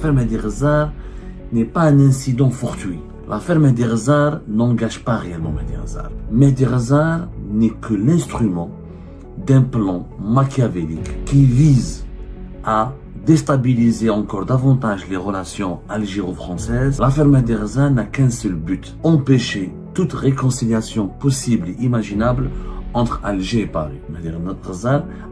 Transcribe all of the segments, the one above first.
L'affaire Mehdi n'est pas un incident fortuit. L'affaire Mehdi n'engage pas réellement Mehdi Hazar. Mehdi n'est que l'instrument d'un plan machiavélique qui vise à déstabiliser encore davantage les relations algéro-françaises. L'affaire Mehdi n'a qu'un seul but, empêcher toute réconciliation possible et imaginable entre Alger et Paris. Mehdi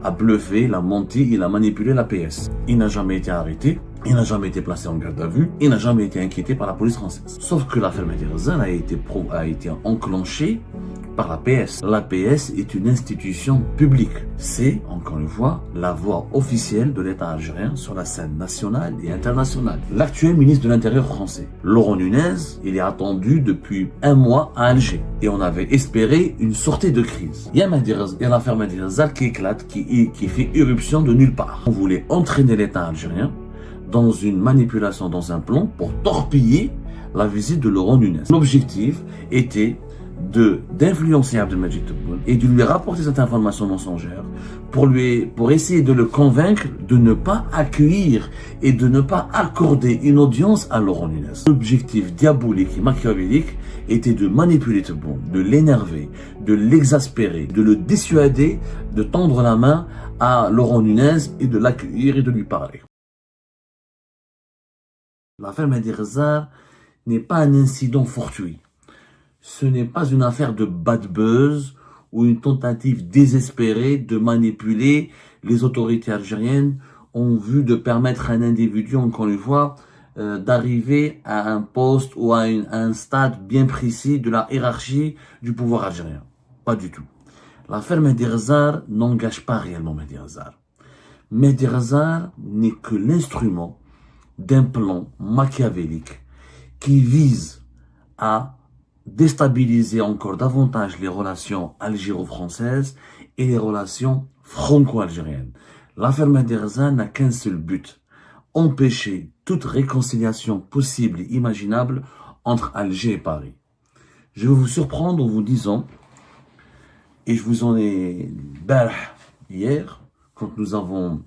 a bluffé, il a menti, il a manipulé la PS. Il n'a jamais été arrêté, il n'a jamais été placé en garde à vue, il n'a jamais été inquiété par la police française. Sauf que l'affaire Mehdi a été enclenchée par la PS. La PS est une institution publique. C'est, encore une fois, la voix officielle de l'État algérien sur la scène nationale et internationale. L'actuel ministre de l'Intérieur français, Laurent Nunez, il est attendu depuis un mois à Alger. Et on avait espéré une sortie de crise. Il y a l'affaire Mehdi qui éclate, qui fait éruption de nulle part. On voulait entraîner l'État algérien dans une manipulation, dans un plan pour torpiller la visite de Laurent Nunez. L'objectif était d'influencer Abdelmadjid Tebboune et de lui rapporter cette information mensongère pour essayer de le convaincre de ne pas accueillir et de ne pas accorder une audience à Laurent Nunez. L'objectif diabolique et machiavélique était de manipuler Tebboune, de l'énerver, de l'exaspérer, de le dissuader de tendre la main à Laurent Nunez et de l'accueillir et de lui parler. L'affaire Mehdi n'est pas un incident fortuit. Ce n'est pas une affaire de bad buzz ou une tentative désespérée de manipuler les autorités algériennes en vue de permettre à un individu, encore une fois, d'arriver à un poste ou à un stade bien précis de la hiérarchie du pouvoir algérien. Pas du tout. L'affaire Mehdi n'engage pas réellement Mehdi Hazar. Mehdi n'est que l'instrument d'un plan machiavélique qui vise à déstabiliser encore davantage les relations algéro-françaises et les relations franco-algériennes. L'affaire Mehdi n'a qu'un seul but, empêcher toute réconciliation possible et imaginable entre Alger et Paris. Je vais vous surprendre en vous disant, et je vous en ai parlé hier, quand nous avons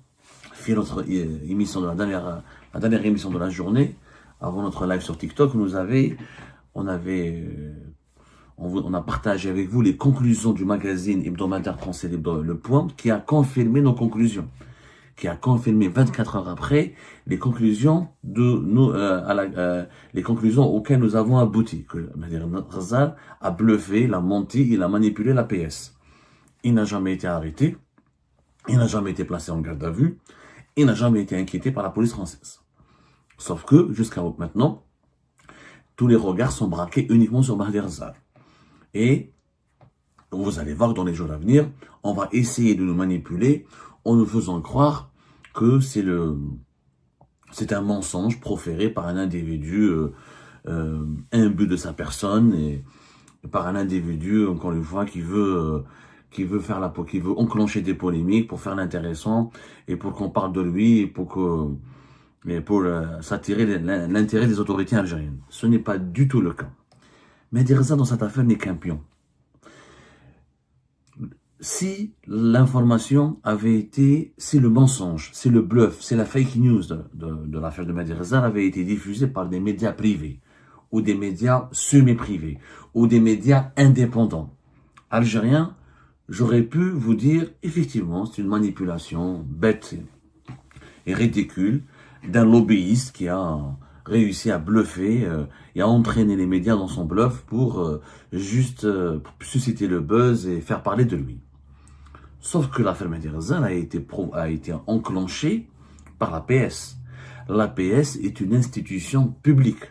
fait notre émission de la dernière émission de la journée, avant notre live sur TikTok, on a partagé avec vous les conclusions du magazine hebdomadaire français Le Point, qui a confirmé nos conclusions, qui a confirmé 24 heures après les conclusions les conclusions auxquelles nous avons abouti. Que Mehdi a bluffé, il a menti, il a manipulé la PS. Il n'a jamais été arrêté, il n'a jamais été placé en garde à vue, il n'a jamais été inquiété par la police française. Sauf que, jusqu'à maintenant, tous les regards sont braqués uniquement sur Mehdi Hazar. Et vous allez voir que dans les jours à venir, on va essayer de nous manipuler en nous faisant croire que c'est un mensonge proféré par un individu imbu de sa personne et par un individu, encore une fois, qui veut enclencher des polémiques pour faire l'intéressant et pour qu'on parle de lui et pour s'attirer l'intérêt des autorités algériennes. Ce n'est pas du tout le cas. Mehdi dans cette affaire n'est qu'un pion. Si l'information si le mensonge, si le bluff, si la fake news de l'affaire de Mehdi avait été diffusée par des médias privés, ou des médias semi-privés, ou des médias indépendants algériens, j'aurais pu vous dire, effectivement, c'est une manipulation bête et ridicule d'un lobbyiste qui a réussi à bluffer et à entraîner les médias dans son bluff pour pour susciter le buzz et faire parler de lui. Sauf que l'affaire Mehdi a été enclenchée par la PS. La PS est une institution publique.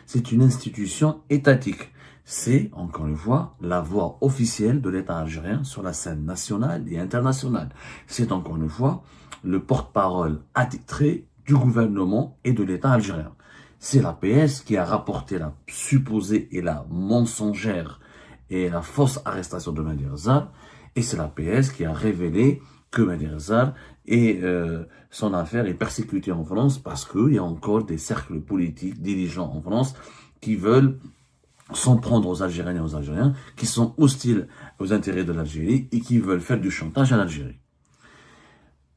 C'est une institution étatique. C'est, encore une fois, la voix officielle de l'État algérien sur la scène nationale et internationale. C'est, encore une fois, le porte-parole attitré du gouvernement et de l'État algérien. C'est la PS qui a rapporté la supposée et la mensongère et la fausse arrestation de Mehdi Hazar. Et c'est la PS qui a révélé que Mehdi Hazar et son affaire est persécutée en France parce qu'il y a encore des cercles politiques, dirigeants en France qui veulent s'en prendre aux Algériennes et aux Algériens, qui sont hostiles aux intérêts de l'Algérie et qui veulent faire du chantage à l'Algérie.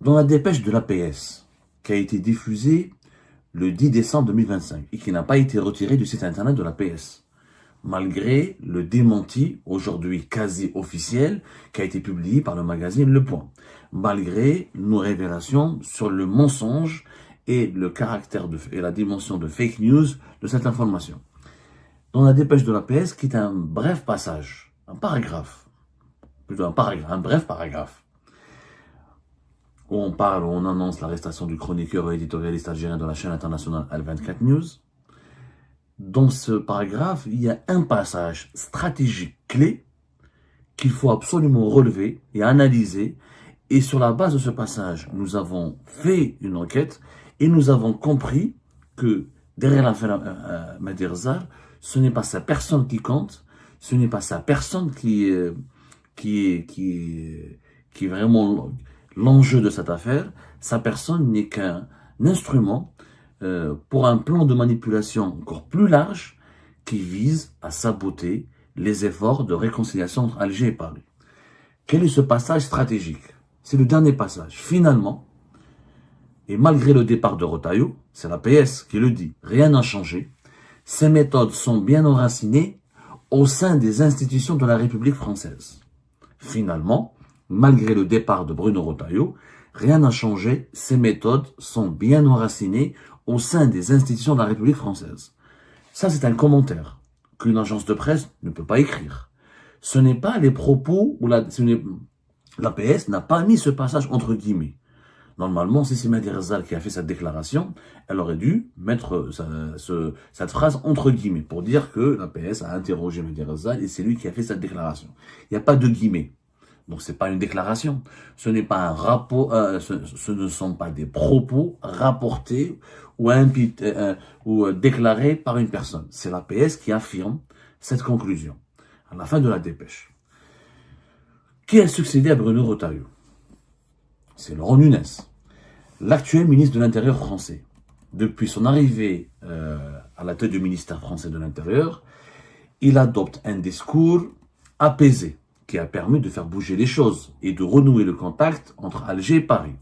Dans la dépêche de l'APS, qui a été diffusée le 10 décembre 2025 et qui n'a pas été retiré du site internet de la PS, malgré le démenti, aujourd'hui quasi officiel, qui a été publié par le magazine Le Point, malgré nos révélations sur le mensonge et le caractère et la dimension de fake news de cette information. Dans la dépêche de la PS, qui est un bref passage, un bref paragraphe, où on annonce l'arrestation du chroniqueur et éditorialiste algérien de la chaîne internationale Al-24 News. Dans ce paragraphe, il y a un passage stratégique clé qu'il faut absolument relever et analyser. Et sur la base de ce passage, nous avons fait une enquête et nous avons compris que derrière l'affaire Mehdi Rezar, ce n'est pas sa personne qui compte, ce n'est pas sa personne qui est vraiment l'enjeu de cette affaire. Sa personne n'est qu'un instrument pour un plan de manipulation encore plus large qui vise à saboter les efforts de réconciliation entre Alger et Paris. Quel est ce passage stratégique? C'est le dernier passage. Finalement, et malgré le départ de Rotaillot, c'est la PS qui le dit, rien n'a changé. Ces méthodes sont bien enracinées au sein des institutions de la République française. Finalement, malgré le départ de Bruno Rotaillot, rien n'a changé. Ces méthodes sont bien enracinées au sein des institutions de la République française. Ça, c'est un commentaire qu'une agence de presse ne peut pas écrire. Ce n'est pas les propos où la PS n'a pas mis ce passage entre guillemets. Normalement, si c'est Mehdi Rezar qui a fait cette déclaration, elle aurait dû mettre cette phrase entre guillemets pour dire que la PS a interrogé Mehdi Rezar et c'est lui qui a fait cette déclaration. Il n'y a pas de guillemets. Donc, c'est pas une déclaration. Ce n'est pas un rapport, ce ne sont pas des propos rapportés ou déclarés par une personne. C'est la PS qui affirme cette conclusion à la fin de la dépêche. Qui a succédé à Bruno Rotaillot? C'est Laurent Nunez, l'actuel ministre de l'Intérieur français. Depuis son arrivée à la tête du ministère français de l'Intérieur, il adopte un discours apaisé qui a permis de faire bouger les choses et de renouer le contact entre Alger et Paris.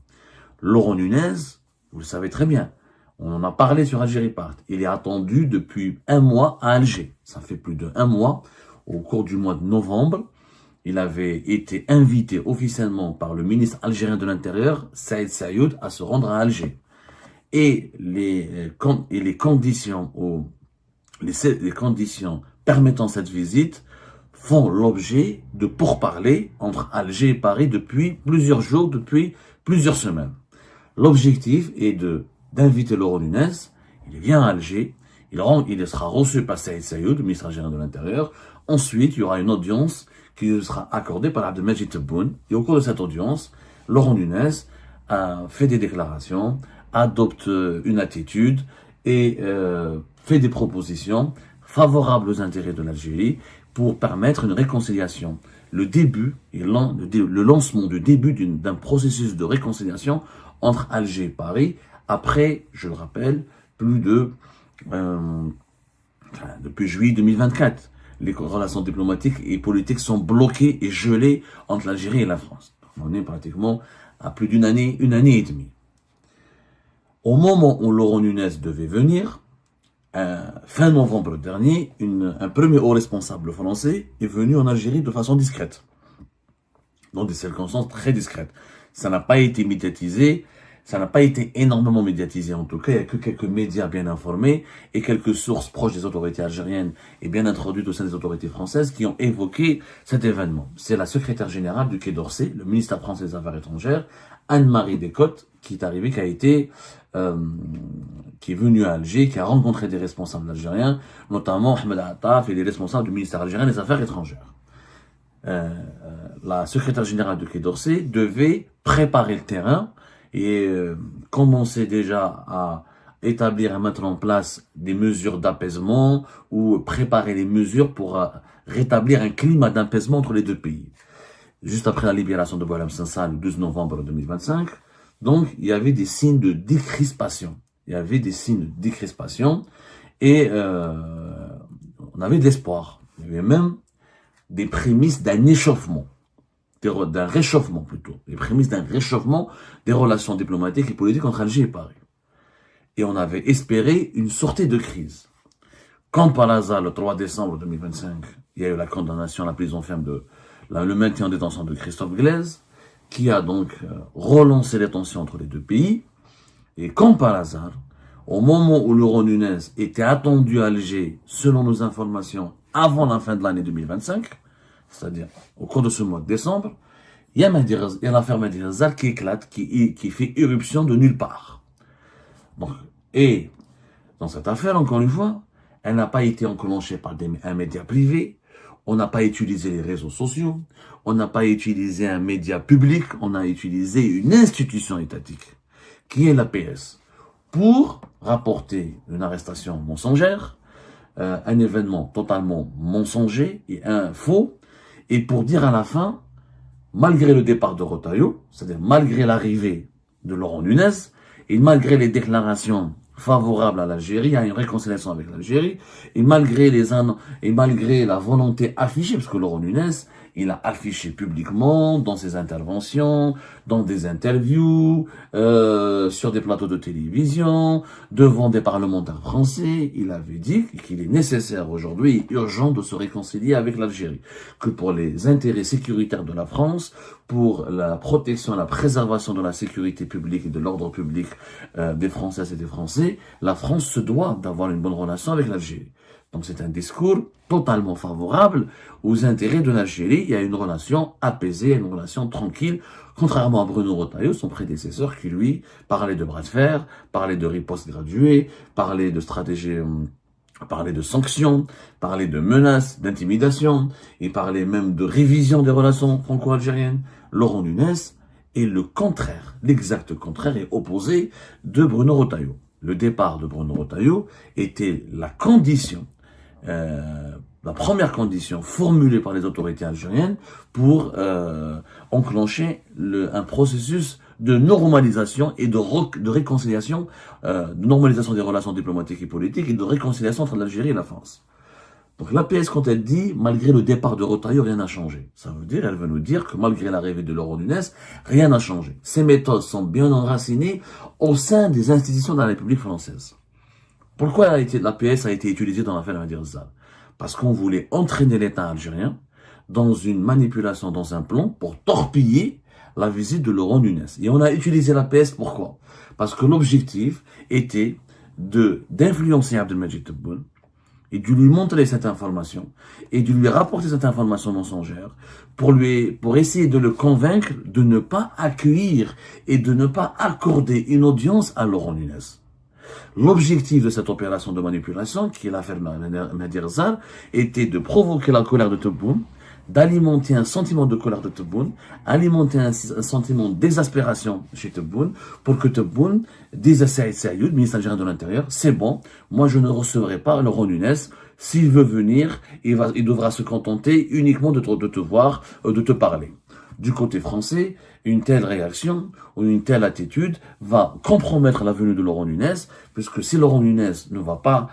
Laurent Nunez, vous le savez très bien, on en a parlé sur Algérie Part, il est attendu depuis un mois à Alger. Ça fait plus de un mois, au cours du mois de novembre. Il avait été invité officiellement par le ministre algérien de l'Intérieur, Saïd Saïoud, à se rendre à Alger. Et les conditions permettant cette visite font l'objet de pourparlers entre Alger et Paris depuis plusieurs jours, depuis plusieurs semaines. L'objectif est d'inviter Laurent Nunez. Il vient à Alger. Il sera reçu par Saïd Saïoud, le ministre algérien de l'Intérieur. Ensuite, il y aura une audience qui sera accordée par Abdelmajid Tebboune. Et au cours de cette audience, Laurent Nunez a fait des déclarations, adopte une attitude et fait des propositions favorables aux intérêts de l'Algérie pour permettre une réconciliation. Le lancement du début d'un processus de réconciliation entre Alger et Paris, après, je le rappelle, depuis juillet 2024. Les relations diplomatiques et politiques sont bloquées et gelées entre l'Algérie et la France. On est pratiquement à plus une année et demie. Au moment où Laurent Nunez devait venir, fin novembre dernier, un premier haut responsable français est venu en Algérie de façon discrète. Dans des circonstances très discrètes. Ça n'a pas été médiatisé. Ça n'a pas été énormément médiatisé en tout cas, il n'y a que quelques médias bien informés et quelques sources proches des autorités algériennes et bien introduites au sein des autorités françaises qui ont évoqué cet événement. C'est la secrétaire générale du Quai d'Orsay, le ministère français des Affaires étrangères, Anne-Marie Descotes, qui est arrivée, qui est venue à Alger, qui a rencontré des responsables algériens, notamment Ahmed Attaf et les responsables du ministère algérien des Affaires étrangères. La secrétaire générale du Quai d'Orsay devait préparer le terrain et commencer déjà à établir, à mettre en place des mesures d'apaisement ou préparer les mesures pour rétablir un climat d'apaisement entre les deux pays. Juste après la libération de Boualem Sansal le 12 novembre 2025, donc il y avait des signes de décrispation. Et on avait de l'espoir. Il y avait même des prémices d'un échauffement. D'un réchauffement plutôt, les prémices d'un réchauffement des relations diplomatiques et politiques entre Alger et Paris. et on avait espéré une sortie de crise. Comme par hasard, le 3 décembre 2025, il y a eu la condamnation à la prison ferme le maintien en détention de Christophe Glaise, qui a donc relancé les tensions entre les deux pays. Et comme par hasard, au moment où Laurent Nunez était attendu à Alger, selon nos informations, avant la fin de l'année 2025, c'est-à-dire au cours de ce mois de décembre, il y a l'affaire Mehdi Rezar qui éclate, qui fait éruption de nulle part. Donc, et dans cette affaire, encore une fois, elle n'a pas été enclenchée par un média privé, on n'a pas utilisé les réseaux sociaux, on n'a pas utilisé un média public, on a utilisé une institution étatique, qui est l'APS, pour rapporter une arrestation mensongère, un événement totalement mensonger et faux, et pour dire à la fin, malgré le départ de Rotaillot, c'est-à-dire malgré l'arrivée de Laurent Nunez, et malgré les déclarations favorables à l'Algérie, à une réconciliation avec l'Algérie, et malgré la volonté affichée, parce que Laurent Nunez, il a affiché publiquement dans ses interventions, dans des interviews, sur des plateaux de télévision, devant des parlementaires français, il avait dit qu'il est nécessaire aujourd'hui et urgent de se réconcilier avec l'Algérie, que pour les intérêts sécuritaires de la France, pour la protection, la préservation de la sécurité publique et de l'ordre public des Françaises et des Français, la France se doit d'avoir une bonne relation avec l'Algérie. Donc c'est un discours totalement favorable aux intérêts de l'Algérie. Il y a une relation apaisée, une relation tranquille, contrairement à Bruno Retailleau, son prédécesseur, qui lui parlait de bras de fer, parlait de riposte graduée, parlait de stratégie, parlait de sanctions, parlait de menaces, d'intimidation, et parlait même de révision des relations franco-algériennes. Laurent Nunez est le contraire, l'exact contraire et opposé de Bruno Retailleau. Le départ de Bruno Retailleau était la condition, la première condition formulée par les autorités algériennes pour enclencher un processus de normalisation et de réconciliation, de normalisation des relations diplomatiques et politiques et de réconciliation entre l'Algérie et la France. Donc l'APS, quand elle dit, malgré le départ de Retailleau, rien n'a changé. Ça veut dire, elle veut nous dire que malgré l'arrivée de Laurent Nunez, rien n'a changé. Ces méthodes sont bien enracinées au sein des institutions de la République française. Pourquoi l'APS a été utilisée dans l'affaire Mehdi Rezar? Parce qu'on voulait entraîner l'État algérien dans une manipulation, dans un plan pour torpiller la visite de Laurent Nunez. Et on a utilisé l'APS pourquoi? Parce que l'objectif était d'influencer Abdelmadjid Tebboune et de lui montrer cette information et de lui rapporter cette information mensongère pour essayer de le convaincre de ne pas accueillir et de ne pas accorder une audience à Laurent Nunez. L'objectif de cette opération de manipulation, qui est l'affaire Mehdi Rezar, était de provoquer la colère de Tebboune, d'alimenter un sentiment de colère de Tebboune, alimenter un sentiment d'exaspération chez Tebboune, pour que Tebboune dise à Saïd Saïd, ministre algérien de l'Intérieur, c'est bon, moi je ne recevrai pas Laurent Nunez, s'il veut venir, il devra se contenter uniquement de te voir, de te parler. Du côté français, une telle réaction ou une telle attitude va compromettre la venue de Laurent Nunez, puisque si Laurent Nunez ne va pas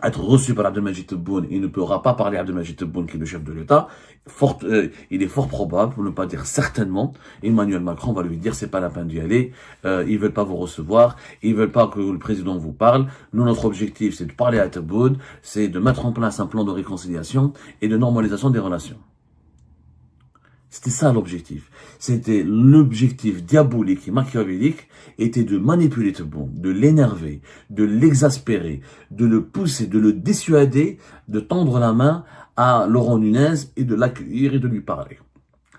être reçu par Abdelmadjid Tebboune, il ne pourra pas parler à Abdelmadjid Tebboune, qui est le chef de l'État, il est fort probable, pour ne pas dire certainement, Emmanuel Macron va lui dire c'est pas la peine d'y aller, ils veulent pas vous recevoir, ils veulent pas que le président vous parle. Nous, notre objectif, c'est de parler à Tebboune, c'est de mettre en place un plan de réconciliation et de normalisation des relations. C'était ça l'objectif. C'était l'objectif diabolique et machiavélique était de manipuler Tebboune, de l'énerver, de l'exaspérer, de le pousser, de le dissuader, de tendre la main à Laurent Nunez et de l'accueillir et de lui parler.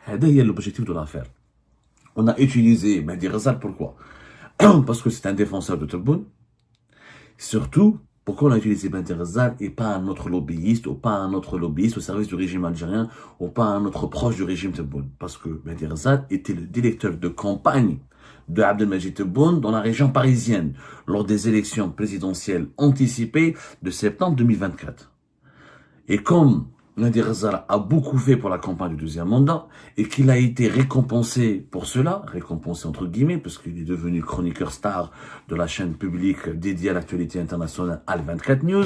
C'est l'objectif de l'affaire. On a utilisé Mehdi Rezar, pourquoi? Parce que c'est un défenseur de Tebboune. Surtout, pourquoi on a utilisé Mehdi Rezar et pas un autre lobbyiste, ou pas un autre lobbyiste au service du régime algérien, ou pas un autre proche du régime Tebboune? Parce que Mehdi Rezar était le directeur de campagne de Abdelmadjid Tebboune dans la région parisienne, lors des élections présidentielles anticipées de septembre 2024. Et comme Mehdi Rezar a beaucoup fait pour la campagne du deuxième mandat et qu'il a été récompensé pour cela, récompensé entre guillemets, parce qu'il est devenu chroniqueur star de la chaîne publique dédiée à l'actualité internationale Al24 News,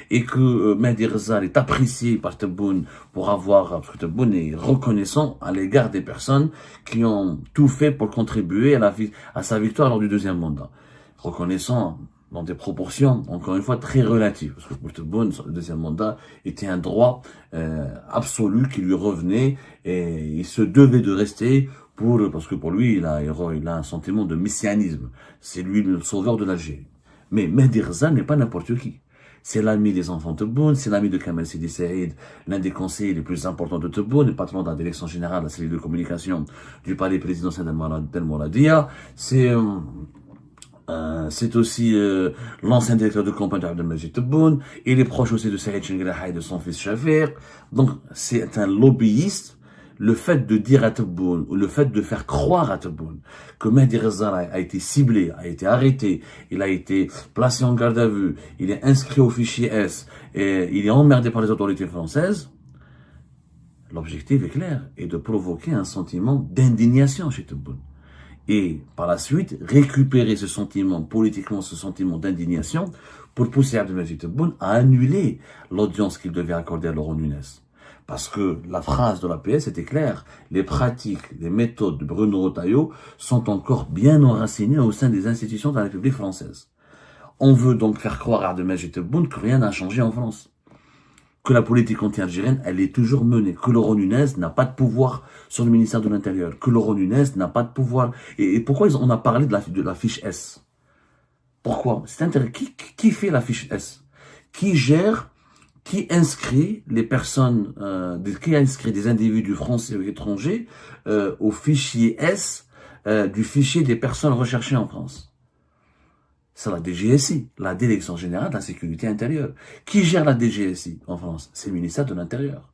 et que Mehdi Rezar est apprécié par Tebboune parce que Tebboune est reconnaissant à l'égard des personnes qui ont tout fait pour contribuer à sa victoire lors du deuxième mandat. reconnaissant dans des proportions, encore une fois, très relatives. Parce que pour Tebboune, le deuxième mandat était un droit absolu qui lui revenait et il se devait de rester parce que pour lui, il a un sentiment de messianisme. C'est lui le sauveur de l'Algérie. Mais Mehdi Ghezal n'est pas n'importe qui. C'est l'ami des enfants de Tebboune, c'est l'ami de Kamel Sidi Saïd, l'un des conseillers les plus importants de Tebboune, le patron de la direction générale de la cellule de communication du palais présidentiel d'El Mouradia. C'est aussi l'ancien directeur de campagne d'Abdelmajid Tebboune. Il est proche aussi de Saïd Chengraha et de son fils Shafir. Donc, c'est un lobbyiste. Le fait de dire à Tebboune, ou le fait de faire croire à Tebboune que Mehdi Ghezal a été ciblé, a été arrêté, il a été placé en garde à vue, il est inscrit au fichier S, et il est emmerdé par les autorités françaises, l'objectif est clair, est de provoquer un sentiment d'indignation chez Tebboune. Et par la suite, récupérer ce sentiment, politiquement ce sentiment d'indignation, pour pousser Abdelmajid Tebboune à annuler l'audience qu'il devait accorder à Laurent Nunez. Parce que la phrase de l'APS était claire, les pratiques, les méthodes de Bruno Retailleau sont encore bien enracinées au sein des institutions de la République française. On veut donc faire croire à Abdelmajid Tebboune que rien n'a changé en France. Que la politique anti-algérienne, elle est toujours menée. Que Laurent Nunez n'a pas de pouvoir sur le ministère de l'Intérieur. Que Laurent Nunez n'a pas de pouvoir. Et pourquoi on a parlé de la fiche S? Pourquoi? C'est intéressant. Qui fait la fiche S? Qui gère, qui inscrit les personnes, qui inscrit des individus français ou étrangers au fichier S du fichier des personnes recherchées en France? C'est la DGSI, la Direction Générale de la Sécurité Intérieure. Qui gère la DGSI en France? C'est le ministère de l'Intérieur.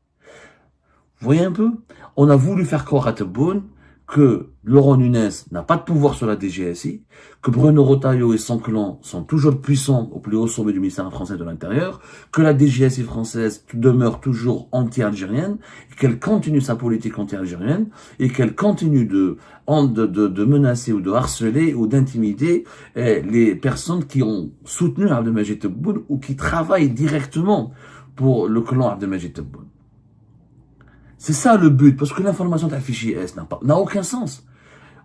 Vous voyez un peu? On a voulu faire croire à Tebboune que Laurent Nunez n'a pas de pouvoir sur la DGSI, que Bruno Retailleau et son clan sont toujours puissants au plus haut sommet du ministère français de l'Intérieur, que la DGSI française demeure toujours anti-algérienne, qu'elle continue sa politique anti-algérienne, et qu'elle continue de menacer ou de harceler ou d'intimider les personnes qui ont soutenu Abdelmajid Tebboune ou qui travaillent directement pour le clan Abdelmajid Tebboune. C'est ça le but, parce que l'information d'un fichier S n'a aucun sens.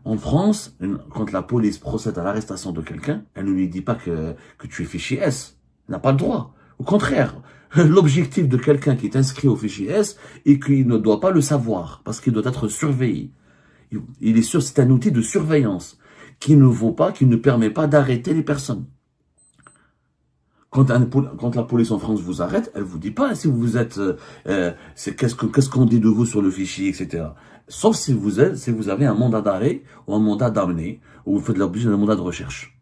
En France, quand la police procède à l'arrestation de quelqu'un, elle ne lui dit pas que tu es fichier S. Elle n'a pas le droit. Au contraire, l'objectif de quelqu'un qui est inscrit au fichier S est qu'il ne doit pas le savoir, parce qu'il doit être surveillé. Il est sûr, c'est un outil de surveillance qui ne permet pas d'arrêter les personnes. Quand la police en France vous arrête, elle vous dit pas si vous êtes, qu'est-ce qu'on dit de vous sur le fichier, etc. Sauf si vous avez un mandat d'arrêt ou un mandat d'amener, ou vous faites l'objet d'un mandat de recherche.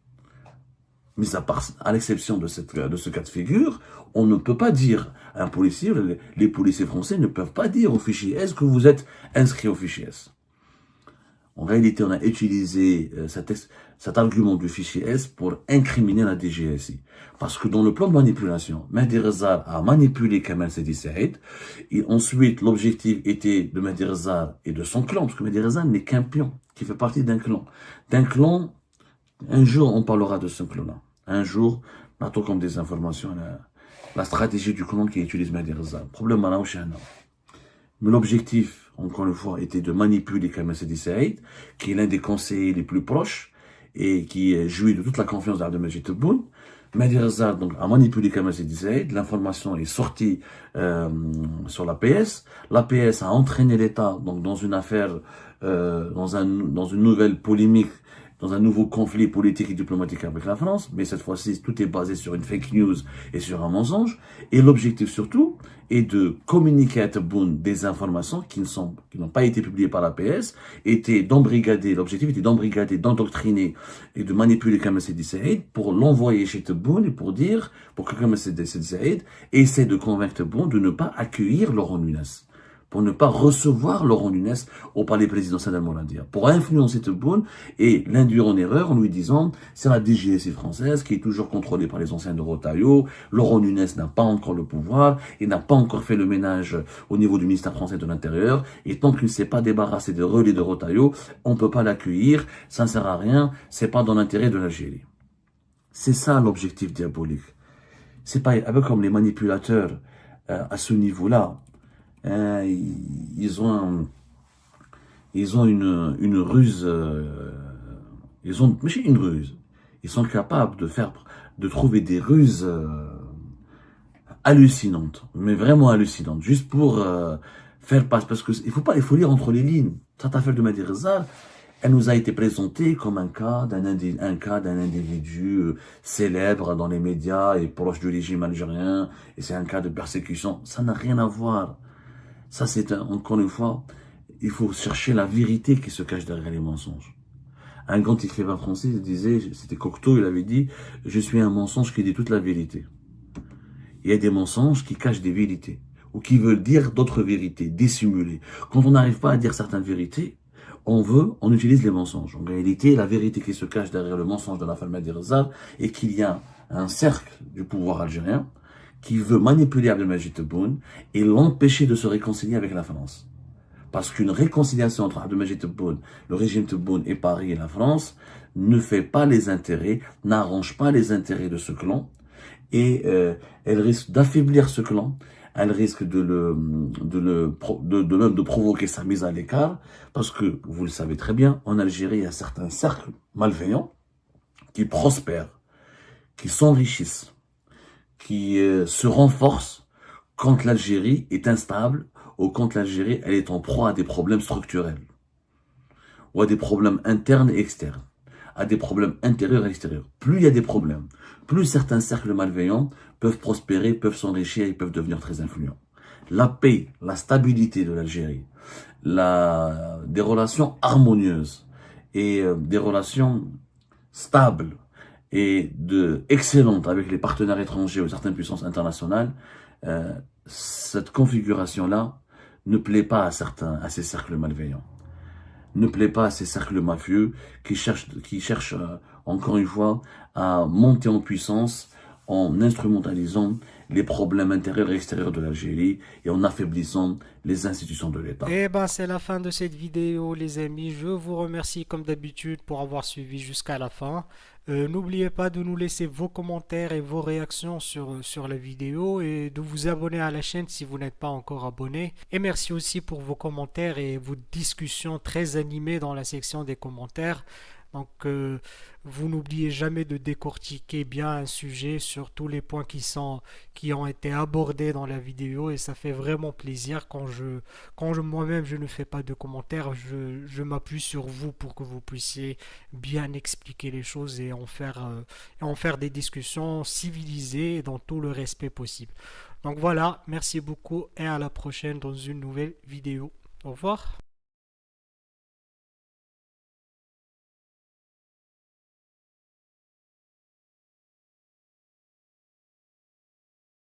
Mais à l'exception de ce cas de figure, on ne peut pas dire à un policier, les policiers français ne peuvent pas dire au fichier S que vous êtes inscrit au fichier S. En réalité, on a utilisé cet argument du fichier S pour incriminer la DGSI. Parce que dans le plan de manipulation, Mehdi Ghezal a manipulé Kamel Sidi Saïd. Et ensuite, l'objectif était de Mehdi Ghezal et de son clan, parce que Mehdi Ghezal n'est qu'un pion, qui fait partie d'un clan. Un jour, on parlera de ce clan-là. Un jour, on attend comme des informations, la stratégie du clan qui utilise Mehdi Ghezal. Problème, mais l'objectif, encore une fois, était de manipuler Kamel Sidi Saïd, qui est l'un des conseillers les plus proches et qui jouit de toute la confiance d'Abdelmajid Tebboune. Mehdi Ghezal donc a manipulé Kamel Sidi Saïd. L'information est sortie sur l'APS. L'APS a entraîné l'État donc dans une affaire, dans une nouvelle polémique, dans un nouveau conflit politique et diplomatique avec la France, mais cette fois-ci, tout est basé sur une fake news et sur un mensonge. Et l'objectif surtout est de communiquer à Tebboune des informations qui n'ont pas été publiées par l'APS, l'objectif était d'embrigader, d'endoctriner et de manipuler Kamel Sidi Saïd pour l'envoyer chez Tebboune et pour que Kamel Sidi Saïd essaie de convaincre Tebboune de ne pas accueillir Laurent Nunez, pour ne pas recevoir Laurent Nunez au palais présidentiel d'El Mouradia, pour influencer Tebboune et l'induire en erreur en lui disant c'est la DGSI française qui est toujours contrôlée par les anciens de Retailleau, Laurent Nunez n'a pas encore le pouvoir, il n'a pas encore fait le ménage au niveau du ministère français de l'Intérieur, et tant qu'il ne s'est pas débarrassé des relais de Retailleau, on ne peut pas l'accueillir, ça ne sert à rien, c'est pas dans l'intérêt de l'Algérie. C'est ça l'objectif diabolique. C'est pas un peu comme les manipulateurs à ce niveau-là. Ils ont une ruse, mais c'est une ruse. Ils sont capables de trouver des ruses hallucinantes, mais vraiment hallucinantes, juste pour faire passer, parce que il faut lire entre les lignes. Cette affaire de Mehdi Rezar, elle nous a été présentée comme un cas d'un individu célèbre dans les médias et proche du régime algérien, et c'est un cas de persécution. Ça n'a rien à voir. Ça, encore une fois, il faut chercher la vérité qui se cache derrière les mensonges. Un grand écrivain français disait, c'était Cocteau, il avait dit, je suis un mensonge qui dit toute la vérité. Il y a des mensonges qui cachent des vérités, ou qui veulent dire d'autres vérités, dissimuler. Quand on n'arrive pas à dire certaines vérités, on utilise les mensonges. En réalité, la vérité qui se cache derrière le mensonge de la femme Mehdi Rezar est qu'il y a un cercle du pouvoir algérien qui veut manipuler Abdelmajid Tebboune et l'empêcher de se réconcilier avec la France. Parce qu'une réconciliation entre Abdelmajid Tebboune, le régime Tebboune et Paris et la France ne fait pas les intérêts, n'arrange pas les intérêts de ce clan et elle risque d'affaiblir ce clan. Elle risque de provoquer sa mise à l'écart, parce que, vous le savez très bien, en Algérie, il y a certains cercles malveillants qui prospèrent, qui s'enrichissent, qui se renforcent quand l'Algérie est instable ou quand l'Algérie elle est en proie à des problèmes structurels, ou à des problèmes internes et externes, à des problèmes intérieurs et extérieurs. Plus il y a des problèmes, plus certains cercles malveillants peuvent prospérer, peuvent s'enrichir et peuvent devenir très influents. La paix, la stabilité de l'Algérie, des relations harmonieuses et des relations stables et excellentes avec les partenaires étrangers ou certaines puissances internationales, cette configuration-là ne plaît pas à ces cercles malveillants, ne plaît pas à ces cercles mafieux qui cherchent encore une fois, à monter en puissance en instrumentalisant les problèmes intérieurs et extérieurs de l'Algérie et en affaiblissant les institutions de l'État. Eh ben, c'est la fin de cette vidéo, les amis. Je vous remercie comme d'habitude pour avoir suivi jusqu'à la fin. N'oubliez pas de nous laisser vos commentaires et vos réactions sur la vidéo et de vous abonner à la chaîne si vous n'êtes pas encore abonné. Et merci aussi pour vos commentaires et vos discussions très animées dans la section des commentaires. Donc, vous n'oubliez jamais de décortiquer bien un sujet sur tous les points qui ont été abordés dans la vidéo et ça fait vraiment plaisir quand moi-même je ne fais pas de commentaires, je m'appuie sur vous pour que vous puissiez bien expliquer les choses et en faire des discussions civilisées et dans tout le respect possible. Donc voilà, merci beaucoup et à la prochaine dans une nouvelle vidéo. Au revoir.